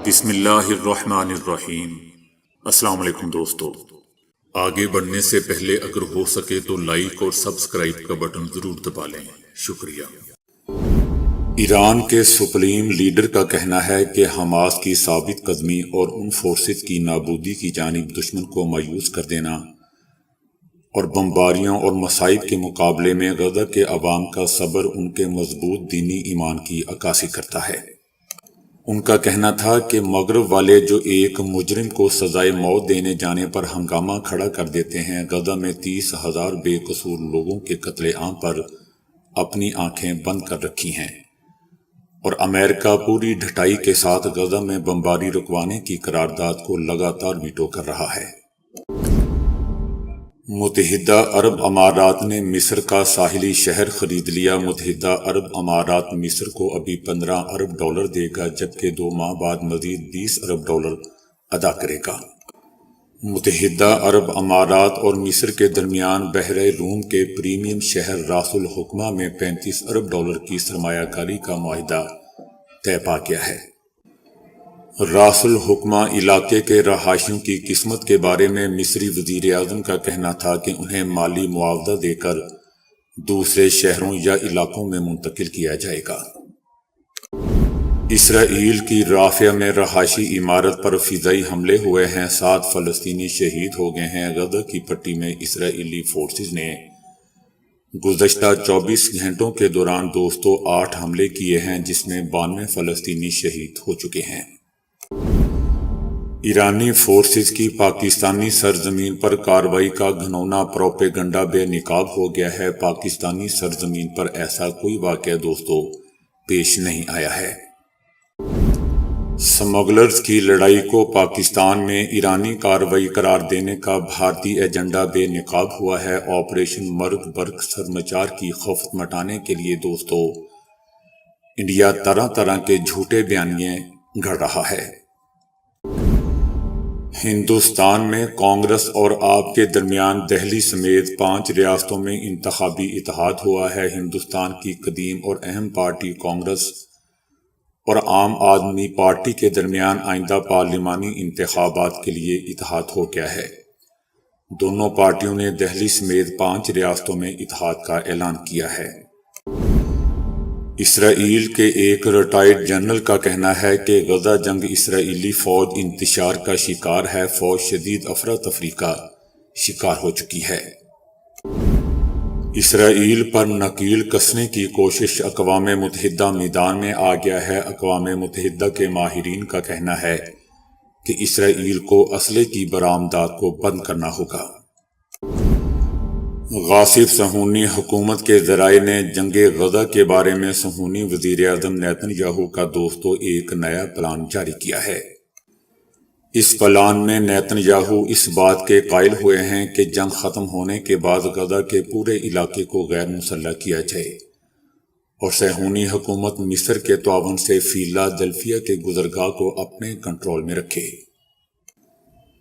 بسم اللہ الرحمن الرحیم۔ السلام علیکم دوستو، آگے بڑھنے سے پہلے اگر ہو سکے تو لائک اور سبسکرائب کا بٹن ضرور دبا لیں، شکریہ۔ ایران کے سپریم لیڈر کا کہنا ہے کہ حماس کی ثابت قدمی اور ان فورسز کی نابودی کی جانب دشمن کو مایوس کر دینا اور بمباریوں اور مصائب کے مقابلے میں غزہ کے عوام کا صبر ان کے مضبوط دینی ایمان کی عکاسی کرتا ہے۔ ان کا کہنا تھا کہ مغرب والے جو ایک مجرم کو سزائے موت دینے جانے پر ہنگامہ کھڑا کر دیتے ہیں، غزہ میں 30,000 بے قصور لوگوں کے قتل عام پر اپنی آنکھیں بند کر رکھی ہیں، اور امریکہ پوری ڈٹائی کے ساتھ غزہ میں بمباری رکوانے کی قرارداد کو لگاتار ویٹو کر رہا ہے۔ متحدہ عرب امارات نے مصر کا ساحلی شہر خرید لیا۔ متحدہ عرب امارات مصر کو ابھی 15 ارب ڈالر دے گا، جبکہ 2 ماہ بعد مزید 20 ارب ڈالر ادا کرے گا۔ متحدہ عرب امارات اور مصر کے درمیان بحر روم کے پریمیم شہر راس الحکمہ میں 35 ارب ڈالر کی سرمایہ کاری کا معاہدہ طے پا گیا ہے۔ راس الحکمہ علاقے کے رہائشیوں کی قسمت کے بارے میں مصری وزیر اعظم کا کہنا تھا کہ انہیں مالی معاوضہ دے کر دوسرے شہروں یا علاقوں میں منتقل کیا جائے گا۔ اسرائیل کی رافع میں رہائشی عمارت پر فضائی حملے ہوئے ہیں، 7 فلسطینی شہید ہو گئے ہیں۔ غزہ کی پٹی میں اسرائیلی فورسز نے گزشتہ 24 گھنٹوں کے دوران 208 حملے کیے ہیں، جس میں 92 فلسطینی شہید ہو چکے ہیں۔ ایرانی فورسز کی پاکستانی سرزمین پر کارروائی کا گھناؤنا پروپیگنڈا بے نقاب ہو گیا ہے۔ پاکستانی سرزمین پر ایسا کوئی واقعہ دوستو پیش نہیں آیا ہے۔ سمگلرز کی لڑائی کو پاکستان میں ایرانی کارروائی قرار دینے کا بھارتی ایجنڈا بے نقاب ہوا ہے۔ آپریشن مرگ برق سرمچار کی خفت مٹانے کے لیے دوستو انڈیا طرح طرح کے جھوٹے بیانیے گھڑ رہا ہے۔ ہندوستان میں کانگریس اور آپ کے درمیان دہلی سمیت 5 ریاستوں میں انتخابی اتحاد ہوا ہے۔ ہندوستان کی قدیم اور اہم پارٹی کانگریس اور عام آدمی پارٹی کے درمیان آئندہ پارلیمانی انتخابات کے لیے اتحاد ہو گیا ہے۔ دونوں پارٹیوں نے دہلی سمیت 5 ریاستوں میں اتحاد کا اعلان کیا ہے۔ اسرائیل کے ایک ریٹائرڈ جنرل کا کہنا ہے کہ غزہ جنگ اسرائیلی فوج انتشار کا شکار ہے، فوج شدید افراتفری کا شکار ہو چکی ہے۔ اسرائیل پر نکیل کسنے کی کوشش، اقوام متحدہ میدان میں آ گیا ہے۔ اقوام متحدہ کے ماہرین کا کہنا ہے کہ اسرائیل کو اسلحے کی برآمدات کو بند کرنا ہوگا۔ غاصب صہیونی حکومت کے ذرائع نے جنگ غزہ کے بارے میں صہیونی وزیر اعظم نیتن یاہو کا دوستو ایک نیا پلان جاری کیا ہے۔ اس پلان میں نیتن یاہو اس بات کے قائل ہوئے ہیں کہ جنگ ختم ہونے کے بعد غزہ کے پورے علاقے کو غیر مسلح کیا جائے اور صہیونی حکومت مصر کے تعاون سے فیلاڈیلفیا کے گزرگاہ کو اپنے کنٹرول میں رکھے۔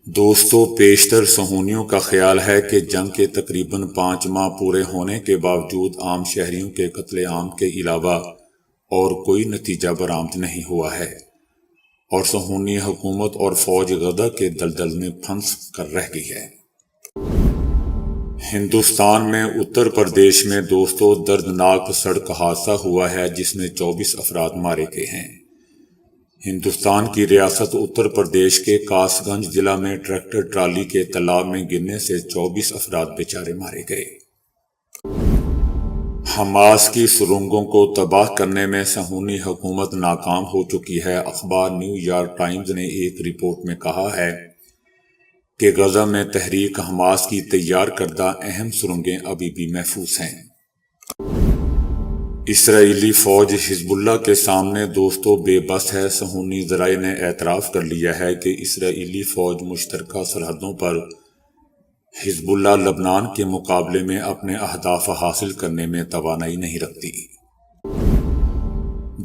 دوستو پیشتر صہیونیوں کا خیال ہے کہ جنگ کے تقریباً 5 ماہ پورے ہونے کے باوجود عام شہریوں کے قتل عام کے علاوہ اور کوئی نتیجہ برآمد نہیں ہوا ہے، اور صہیونی حکومت اور فوج غزہ کے دلدل میں پھنس کر رہ گئی ہے۔ ہندوستان میں اتر پردیش میں دوستو دردناک سڑک حادثہ ہوا ہے، جس میں 24 افراد مارے گئے ہیں۔ ہندوستان کی ریاست اتر پردیش کے کاس گنج ضلع میں ٹریکٹر ٹرالی کے تالاب میں گرنے سے 24 افراد بیچارے مارے گئے۔ حماس کی سرنگوں کو تباہ کرنے میں صہیونی حکومت ناکام ہو چکی ہے۔ اخبار نیو یارک ٹائمز نے ایک رپورٹ میں کہا ہے کہ غزہ میں تحریک حماس کی تیار کردہ اہم سرنگیں ابھی بھی محفوظ ہیں۔ اسرائیلی فوج حزب اللہ کے سامنے دوستو بے بس ہے۔ صہیونی ذرائع نے اعتراف کر لیا ہے کہ اسرائیلی فوج مشترکہ سرحدوں پر حزب اللہ لبنان کے مقابلے میں اپنے اہداف حاصل کرنے میں توانائی نہیں رکھتی۔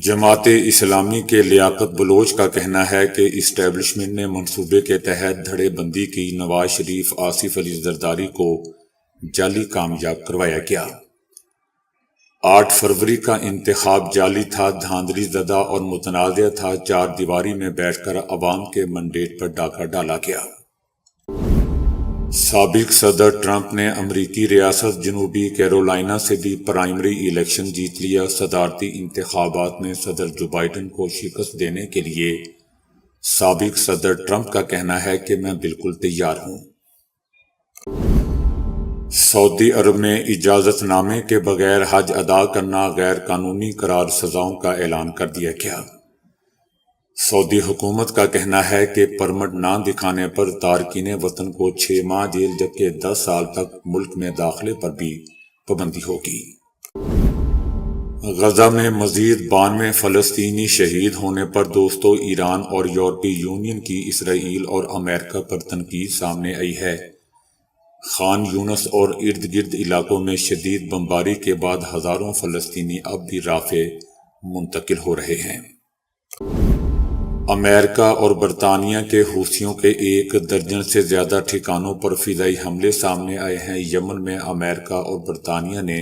جماعت اسلامی کے لیاقت بلوچ کا کہنا ہے کہ اسٹیبلشمنٹ نے منصوبے کے تحت دھڑے بندی کی، نواز شریف آصف علی زرداری کو جعلی کامیاب کروایا گیا۔ 8 فروری کا انتخاب جعلی تھا، دھاندلی زدہ اور متنازع تھا، 4 دیواری میں بیٹھ کر عوام کے مینڈیٹ پر ڈاکہ ڈالا گیا۔ سابق صدر ٹرمپ نے امریکی ریاست جنوبی کیرولائنا سے بھی پرائمری الیکشن جیت لیا۔ صدارتی انتخابات میں صدر جو بائیڈن کو شکست دینے کے لیے سابق صدر ٹرمپ کا کہنا ہے کہ میں بالکل تیار ہوں۔ سعودی عرب میں اجازت نامے کے بغیر حج ادا کرنا غیر قانونی قرار سزاؤں کا اعلان کر دیا گیا۔ سعودی حکومت کا کہنا ہے کہ پرمٹ نہ دکھانے پر تارکین وطن کو 6 ماہ جیل جبکہ 10 سال تک ملک میں داخلے پر بھی پابندی ہوگی۔ غزہ میں مزید 92 فلسطینی شہید ہونے پر دوستو ایران اور یورپی یونین کی اسرائیل اور امریکہ پر تنقید سامنے آئی ہے۔ خان یونس اور ارد گرد علاقوں میں شدید بمباری کے بعد ہزاروں فلسطینی اب بھی رافع منتقل ہو رہے ہیں۔ امریکہ اور برطانیہ کے حوثیوں کے 1 درجن سے زیادہ ٹھکانوں پر فضائی حملے سامنے آئے ہیں۔ یمن میں امریکہ اور برطانیہ نے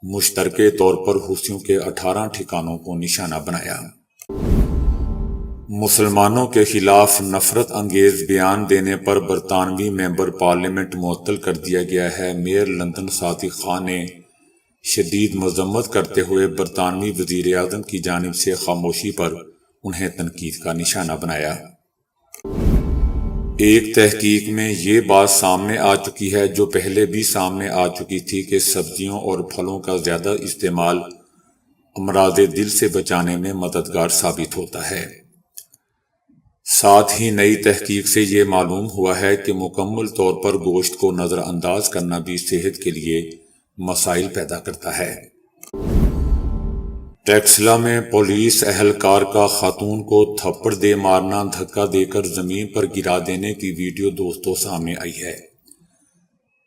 مشترکہ طور پر حوثیوں کے 18 ٹھکانوں کو نشانہ بنایا۔ مسلمانوں کے خلاف نفرت انگیز بیان دینے پر برطانوی ممبر پارلیمنٹ معطل کر دیا گیا ہے۔ میئر لندن صادق خان نے شدید مذمت کرتے ہوئے برطانوی وزیر اعظم کی جانب سے خاموشی پر انہیں تنقید کا نشانہ بنایا۔ ایک تحقیق میں یہ بات سامنے آ چکی ہے جو پہلے بھی سامنے آ چکی تھی کہ سبزیوں اور پھلوں کا زیادہ استعمال امراض دل سے بچانے میں مددگار ثابت ہوتا ہے۔ ساتھ ہی نئی تحقیق سے یہ معلوم ہوا ہے کہ مکمل طور پر گوشت کو نظر انداز کرنا بھی صحت کے لیے مسائل پیدا کرتا ہے۔ ٹیکسلا میں پولیس اہلکار کا خاتون کو تھپڑ دے مارنا، دھکا دے کر زمین پر گرا دینے کی ویڈیو دوستوں سامنے آئی ہے۔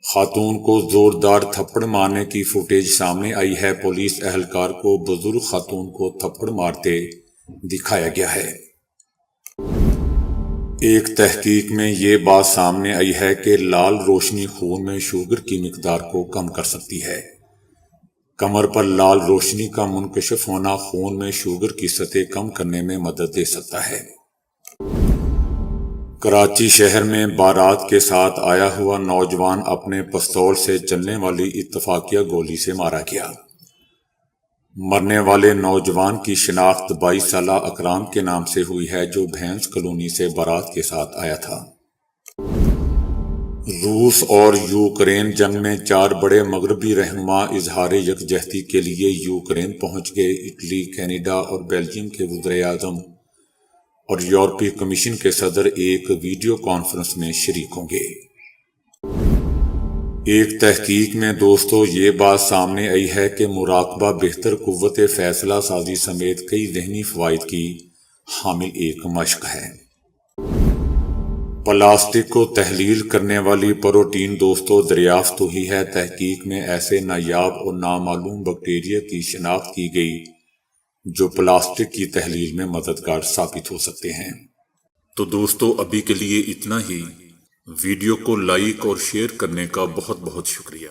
خاتون کو زوردار تھپڑ مارنے کی فوٹیج سامنے آئی ہے۔ پولیس اہلکار کو بزرگ خاتون کو تھپڑ مارتے دکھایا گیا ہے۔ ایک تحقیق میں یہ بات سامنے آئی ہے کہ لال روشنی خون میں شوگر کی مقدار کو کم کر سکتی ہے۔ کمر پر لال روشنی کا منکشف ہونا خون میں شوگر کی سطح کم کرنے میں مدد دے سکتا ہے۔ کراچی شہر میں بارات کے ساتھ آیا ہوا نوجوان اپنے پستول سے چلنے والی اتفاقیہ گولی سے مارا گیا۔ مرنے والے نوجوان کی شناخت 22 سالہ اکرام کے نام سے ہوئی ہے جو بھینس کالونی سے بارات کے ساتھ آیا تھا۔ روس اور یوکرین جنگ میں 4 بڑے مغربی رہنما اظہار یکجہتی کے لیے یوکرین پہنچ گئے۔ اٹلی، کینیڈا اور بیلجیم کے وزراء اعظم اور یورپی کمیشن کے صدر ایک ویڈیو کانفرنس میں شریک ہوں گے۔ ایک تحقیق میں دوستو یہ بات سامنے آئی ہے کہ مراقبہ بہتر قوت فیصلہ سازی سمیت کئی ذہنی فوائد کی حامل ایک مشق ہے۔ پلاسٹک کو تحلیل کرنے والی پروٹین دوستو دریافت ہوئی ہے۔ تحقیق میں ایسے نایاب اور نامعلوم بیکٹیریا کی شناخت کی گئی جو پلاسٹک کی تحلیل میں مددگار ثابت ہو سکتے ہیں۔ تو دوستو ابھی کے لیے اتنا ہی۔ ویڈیو کو لائک اور شیئر کرنے کا بہت بہت شکریہ۔